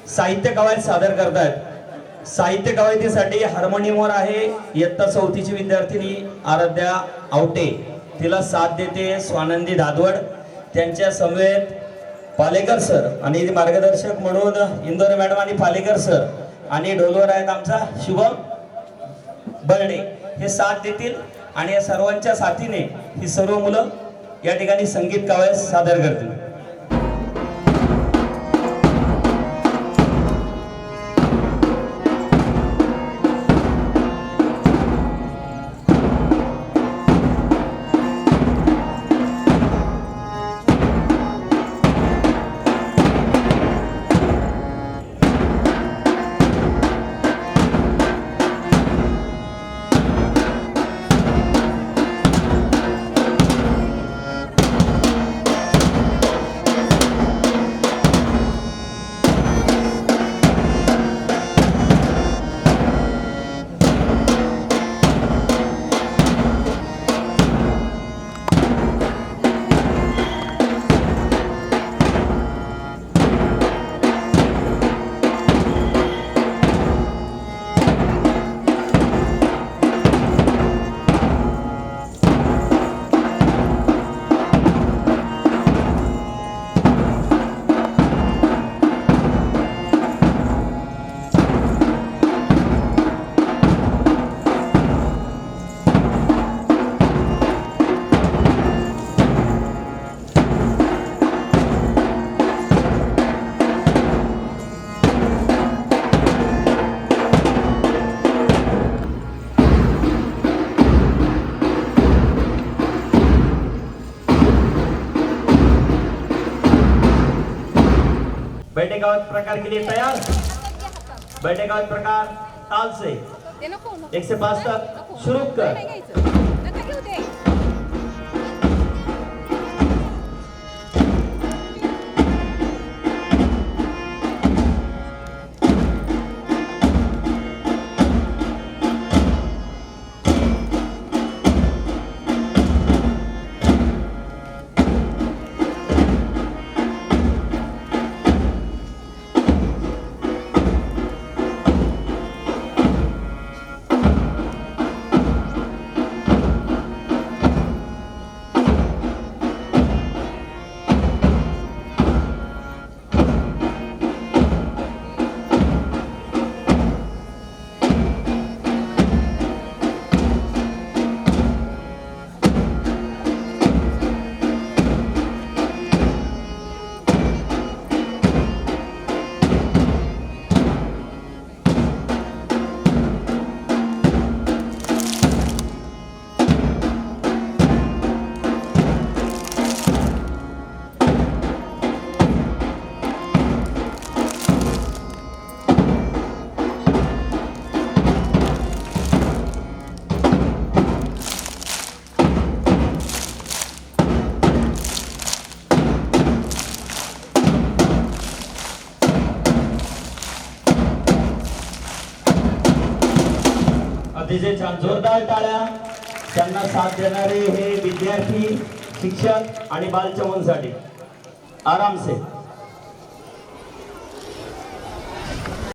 साहित्य कवायत सादर करतायत। साहित्य कवायतीसाठी हार्मोनियमवर आहे इयत्ता 4थीची विद्यार्थिनी आराध्या आवटे, तिला साथ देते स्वानंदी दादवड। त्यांच्या समवेत पालेकर सर आणि मार्गदर्शक म्हणून इंदोरे मॅडम आणि पालेकर सर, आणि ढोलवर आहेत आमचा शुभम बर्डे, हे साथ देतील। आणि या सर्वांच्या साथीने ही सर्व मुलं या ठिकाणी संगीत कवायत सादर करतील। बैठे गावात प्रकार के लिए तैयार। बैठे गावात प्रकार ताल से 1 से 5 तक शुरू कर। अतिशय छान, जोरदार टाळ्या त्यांना साथ देणारे हे विद्यार्थी, शिक्षक आणि बालचमनसाठी। आराम से